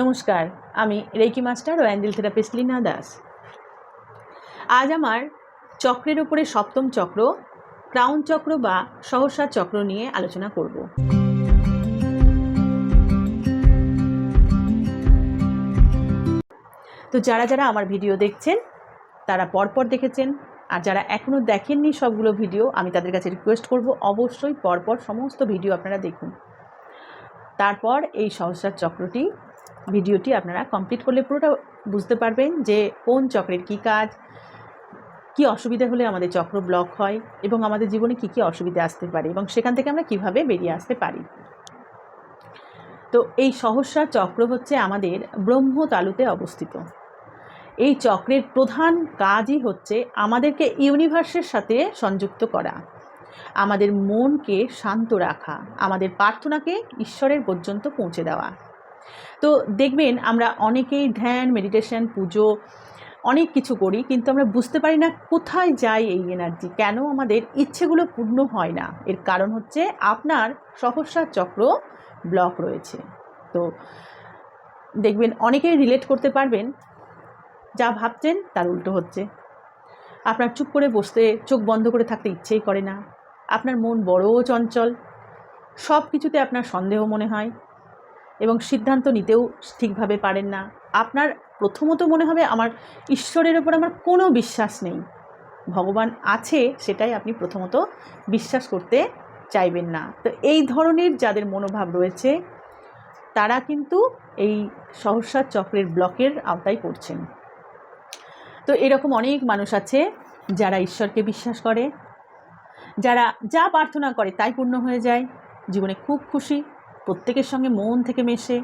নমস্কার, আমি reiki master ও Angel therapist Leena Das. আজ আমার চক্রের উপরে সপ্তম চক্র, ক্রাউন চক্র বা সহস্রার চক্র নিয়ে আলোচনা করব। তো যারা যারা আমার ভিডিও দেখছেন তারা পরপর দেখেছেন, আর যারা এখনও দেখেননি সবগুলো ভিডিও, আমি তাদের কাছে রিকোয়েস্ট করব অবশ্যই পরপর সমস্ত ভিডিও আপনারা দেখুন। তারপর এই সহস্রার চক্রটি ভিডিওটি আপনারা কমপ্লিট করলে পুরোটা বুঝতে পারবেন যে কোন চক্রের কী কাজ, কী অসুবিধা হলে আমাদের চক্র ব্লক হয় এবং আমাদের জীবনে কী কী অসুবিধা আসতে পারে এবং সেখান থেকে আমরা কিভাবে বেরিয়ে আসতে পারি। তো এই সহস্রার চক্র হচ্ছে আমাদের ব্রহ্মতালুতে অবস্থিত। এই চক্রের প্রধান কাজই হচ্ছে আমাদেরকে ইউনিভার্সের সাথে সংযুক্ত করা, আমাদের মনকে শান্ত রাখা, আমাদের প্রার্থনাকে ঈশ্বরের পর্যন্ত পৌঁছে দেওয়া। তো দেখবেন আমরা অনেকেই ধ্যান, মেডিটেশন, পুজো অনেক কিছু করি, কিন্তু আমরা বুঝতে পারি না কোথায় যায় এই এনার্জি, কেন আমাদের ইচ্ছেগুলো পূর্ণ হয় না। এর কারণ হচ্ছে আপনার সহস্রার চক্র ব্লক রয়েছে। তো দেখবেন অনেকেই রিলেট করতে পারবেন, যা ভাবছেন তার উল্টো হচ্ছে। আপনার চুপ করে বসতে, চোখ বন্ধ করে থাকতে ইচ্ছেই করে না, আপনার মন বড় চঞ্চল, সব কিছুতে আপনার সন্দেহ মনে হয় এবং সিদ্ধান্ত নিতেও ঠিকভাবে পারেন না। আপনার প্রথমত মনে হবে আমার ঈশ্বরের ওপর আমার কোনো বিশ্বাস নেই, ভগবান আছে সেটাই আপনি প্রথমত বিশ্বাস করতে চাইবেন না। তো এই ধরনের যাদের মনোভাব রয়েছে তারা কিন্তু এই সহস্রার চক্রের ব্লকের আওতায় পড়ছেন। তো এরকম অনেক মানুষ আছে যারা ঈশ্বরকে বিশ্বাস করে, যারা যা প্রার্থনা করে তাই পূর্ণ হয়ে যায়, জীবনে খুব খুশি, প্রত্যেকের সঙ্গে মন থেকে মেশে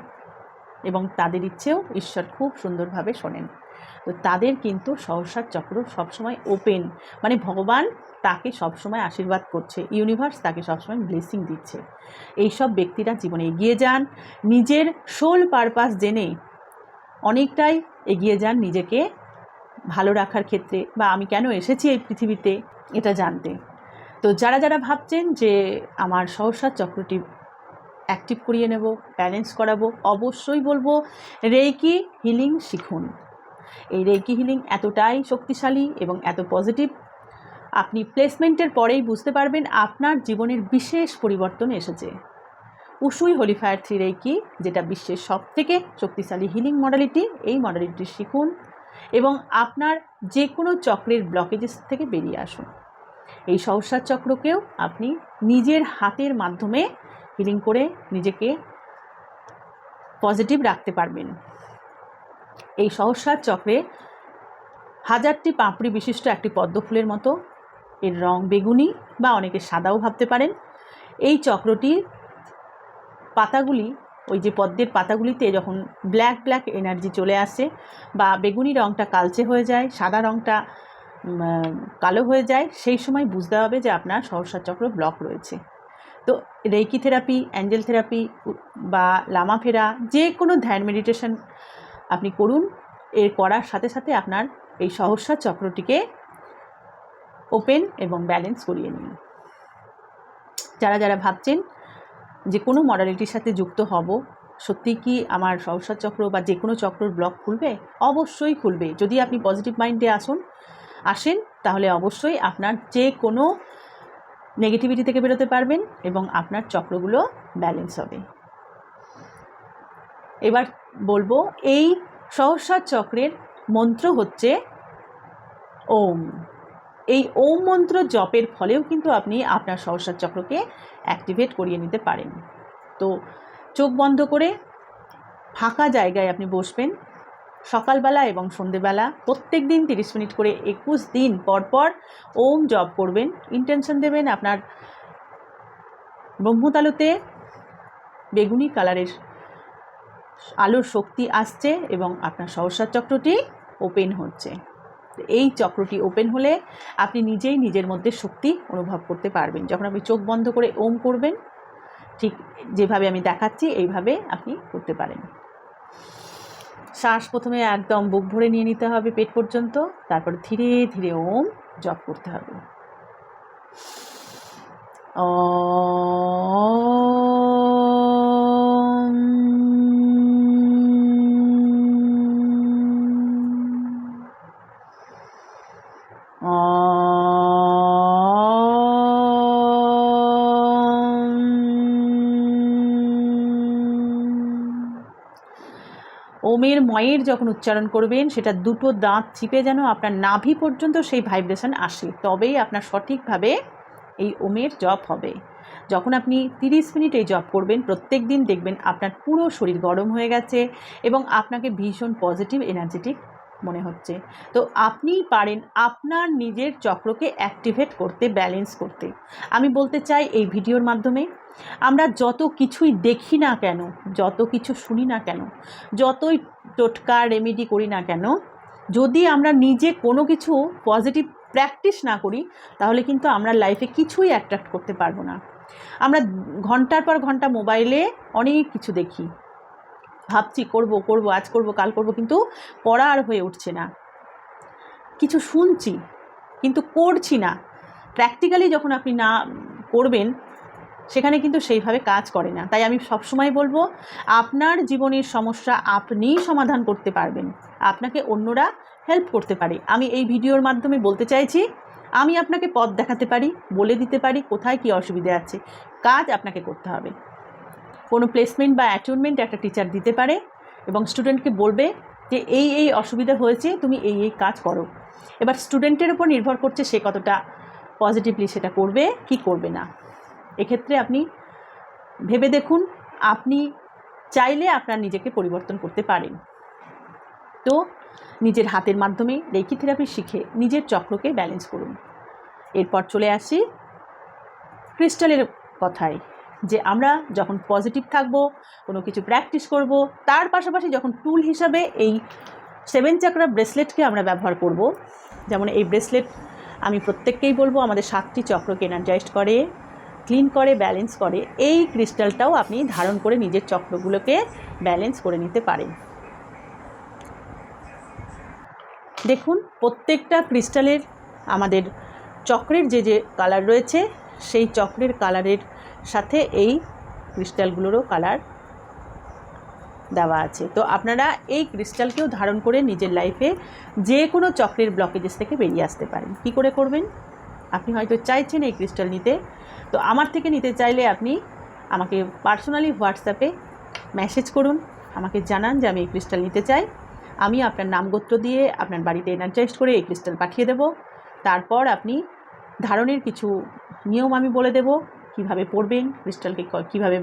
এবং তাদের ইচ্ছেও ঈশ্বর খুব সুন্দরভাবে শোনেন। তো তাদের কিন্তু সহস্রার চক্র সবসময় ওপেন, মানে ভগবান তাকে সবসময় আশীর্বাদ করছে, ইউনিভার্স তাকে সবসময় ব্লেসিং দিচ্ছে। এইসব ব্যক্তিরা জীবনে এগিয়ে যান, নিজের সোল পারপাস জেনে অনেকটাই এগিয়ে যান নিজেকে ভালো রাখার ক্ষেত্রে, বা আমি কেন এসেছি এই পৃথিবীতে এটা জানতে। তো যারা যারা ভাবছেন যে আমার সহস্রার চক্রটি অ্যাক্টিভ করিয়ে নেব, ব্যালেন্স করাবো, অবশ্যই বলবো রেকি হিলিং শিখুন। এই রেকি হিলিং এতটাই শক্তিশালী এবং এত পজিটিভ, আপনি প্লেসমেন্টের পরেই বুঝতে পারবেন আপনার জীবনের বিশেষ পরিবর্তন এসেছে। উশুই হোলি ফায়ার 3 রেকি, যেটা বিশ্বের সবথেকে শক্তিশালী হিলিং মডালিটি, এই মডালিটি শিখুন এবং আপনার যে কোনো চক্রের ব্লকেজেস থেকে বেরিয়ে আসুন। এই সহস্রার চক্রকেও আপনি নিজের হাতের মাধ্যমে হিলিং করে নিজেকে পজিটিভ রাখতে পারবেন। এই সহস্রার চক্রে 1000টি পাপড়ি বিশিষ্ট একটি পদ্ম ফুলের মতো, এর রং বেগুনি বা অনেকে সাদাও ভাবতে পারেন। এই চক্রটির পাতাগুলি, ওই যে পদ্মের পাতাগুলিতে যখন ব্ল্যাক ব্ল্যাক এনার্জি চলে আসে বা বেগুনি রঙটা কালচে হয়ে যায়, সাদা রঙটা কালো হয়ে যায়, সেই সময় বুঝতে হবে যে আপনার সহস্রার চক্র ব্লক রয়েছে। তো রেকি থেরাপি, অ্যাঞ্জেল থেরাপি বা লামা ফেরা, যে কোনো ধ্যান মেডিটেশন আপনি করুন, এর করার সাথে সাথে আপনার এই সহস্রার চক্রটিকে ওপেন এবং ব্যালেন্স করিয়ে নিন। যারা যারা ভাবছেন যে কোনো মডালিটির সাথে যুক্ত হব, সত্যি কি আমার সহস্রার চক্র বা যে কোনো চক্রর ব্লক খুলবে? অবশ্যই খুলবে। যদি আপনি পজিটিভ মাইন্ডে আসেন তাহলে অবশ্যই আপনার যে কোনো নেগেটিভিটি থেকে বেরোতে পারবেন এবং আপনার চক্রগুলো ব্যালেন্স হবে। এবার বলবো এই সহস্রার চক্রের মন্ত্র হচ্ছে ওম। এই ওম মন্ত্র জপের ফলেও কিন্তু আপনি আপনার সহস্রার চক্রকে অ্যাক্টিভেট করিয়ে নিতে পারেন। তো চোখ বন্ধ করে ফাঁকা জায়গায় আপনি বসবেন, সকালবেলা এবং সন্ধেবেলা প্রত্যেক দিন 30 মিনিট করে 21 দিন পর পর ওম জপ করবেন। ইন্টেনশন দেবেন আপনার ব্রহ্মতালুতে বেগুনি কালারের আলোর শক্তি আসছে এবং আপনার সহস্রার চক্রটি ওপেন হচ্ছে। এই চক্রটি ওপেন হলে আপনি নিজেই নিজের মধ্যে শক্তি অনুভব করতে পারবেন। যখন আপনি চোখ বন্ধ করে ওম করবেন, ঠিক যেভাবে আমি দেখাচ্ছি এইভাবে আপনি করতে পারেন। শ্বাস প্রথমে একদম বুক ভরে নিয়ে নিতে হবে পেট পর্যন্ত, তারপর ধীরে ধীরে ওম জপ করতে হবে। ওম ওমের ময়ের যখন উচ্চারণ করবেন সেটা দুটো দাঁত চিপে যেন আপনার নাভি পর্যন্ত সেই ভাইব্রেশন আসে, তবেই আপনার সঠিকভাবে এই ওমের জপ হবে। যখন আপনি 30 মিনিট এই জপ করবেন প্রত্যেক দিন, দেখবেন আপনার পুরো শরীর গরম হয়ে গেছে এবং আপনাকে ভীষণ পজিটিভ এনার্জেটিক মনে হচ্ছে। তো আপনি পারেন আপনার নিজের চক্রকে অ্যাক্টিভেট করতে, ব্যালেন্স করতে। আমি বলতে চাই এই ভিডিওর মাধ্যমে, আমরা যত কিছুই দেখি না কেন, যত কিছু শুনি না কেন, যতই টোটকা রেমেডি করি না কেন, যদি আমরা নিজে কোনো কিছু পজিটিভ প্র্যাকটিস না করি তাহলে কিন্তু আমরা লাইফে কিছুই অ্যাট্রাক্ট করতে পারবো না। আমরা ঘন্টার পর ঘন্টা মোবাইলে অনেক কিছু দেখি, ভাবছি করব করব, আজ করব কাল করব, কিন্তু করা আর হয়ে উঠছে না। কিছু শুনছি কিন্তু করছি না। প্র্যাকটিক্যালি যখন আপনি না করবেন সেখানে কিন্তু সেইভাবে কাজ করে না। তাই আমি সবসময় বলবো, আপনার জীবনের সমস্যা আপনিই সমাধান করতে পারবেন, আপনাকে অন্যরা হেল্প করতে পারে। আমি এই ভিডিওর মাধ্যমে বলতে চাইছি, আমি আপনাকে পথ দেখাতে পারি, বলে দিতে পারি কোথায় কী অসুবিধা আছে, কাজ আপনাকে করতে হবে। কোনো প্লেসমেন্ট বা অ্যাটেনমেন্ট একটা টিচার দিতে পারে এবং স্টুডেন্টকে বলবে যে এই এই অসুবিধা হয়েছে, তুমি এই এই কাজ করো। এবার স্টুডেন্টের উপর নির্ভর করছে সে কতটা পজিটিভলি সেটা করবে কি করবে না। এক্ষেত্রে আপনি ভেবে দেখুন, আপনি চাইলে আপনার নিজেকে পরিবর্তন করতে পারেন। তো নিজের হাতের মাধ্যমে রেকি থেরাপি শিখে নিজের চক্রকে ব্যালেন্স করুন। এরপর চলে আসি ক্রিস্টালের কথায়, যে আমরা যখন পজিটিভ থাকবো, কোনো কিছু প্র্যাকটিস করব, তার পাশাপাশি যখন টুল হিসাবে এই 7 চাকরা ব্রেসলেটকে আমরা ব্যবহার করব। যেমন এই ব্রেসলেট আমি প্রত্যেককেই বলবো আমাদের 7টি চক্রকে এনার্জাইজড করে, ক্লিন করে, ব্যালেন্স করে। এই ক্রিস্টালটাও আপনি ধারণ করে নিজের চক্রগুলোকে ব্যালেন্স করে নিতে পারেন। দেখুন, প্রত্যেকটা ক্রিস্টালের আমাদের চক্রের যে যে কালার রয়েছে সেই চক্রের কালারের সাথে এই ক্রিস্টালগুলোরও কালার দেওয়া আছে। তো আপনারা এই ক্রিস্টালকেও ধারণ করে নিজের লাইফে যে কোনো চক্রের ব্লকেজেস থেকে বেরিয়ে আসতে পারেন। কি করে করবেন? আপনি হয়তো চাইছেন এই ক্রিস্টাল নিতে, তো আমার থেকে নিতে চাইলে আপনি আমাকে পার্সোনালি হোয়াটসঅ্যাপে মেসেজ করুন, আমাকে জানান যে আমি এই ক্রিস্টাল নিতে চাই। আমি আপনার নাম গোত্র দিয়ে আপনার বাড়িতে এনার্জাইজ করে এই ক্রিস্টাল পাঠিয়ে দেব। তারপর আপনি ধারণের কিছু নিয়ম আমি বলে দেব, কিভাবে পড়বেন, ক্রিস্টালকে কিভাবে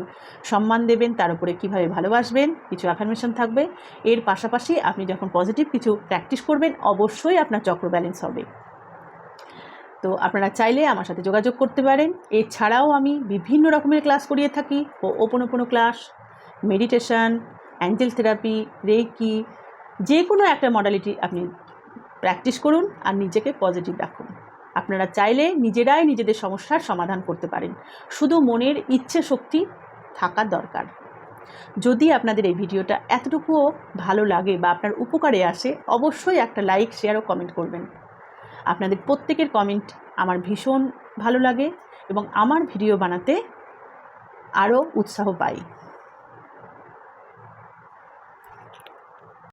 সম্মান দেবেন, তার উপরে কিভাবে ভালোবাসবেন, কিছু অ্যাফার্মেশন থাকবে। এর পাশাপাশি আপনি যখন পজিটিভ কিছু প্র্যাকটিস করবেন অবশ্যই আপনার চক্র ব্যালেন্স হবে। তো আপনারা চাইলে আমার সাথে যোগাযোগ করতে পারেন। এছাড়াও আমি বিভিন্ন রকমের ক্লাস করিয়ে থাকি, ওপোনোপোনো class, meditation, angel therapy, reiki, যে কোনো একটা মডালিটি আপনি প্র্যাকটিস করুন আর নিজেকে পজিটিভ রাখুন। আপনারা চাইলে নিজেরাই নিজেদের সমস্যার সমাধান করতে পারেন, শুধু মনের ইচ্ছে শক্তি থাকা দরকার। যদি আপনাদের এই ভিডিওটা এতটুকুও ভালো লাগে বা আপনার উপকারে আসে, অবশ্যই একটা লাইক, শেয়ার ও কমেন্ট করবেন। আপনাদের প্রত্যেকের কমেন্ট আমার ভীষণ ভালো লাগে এবং আমার ভিডিও বানাতে আরও উৎসাহ পাই।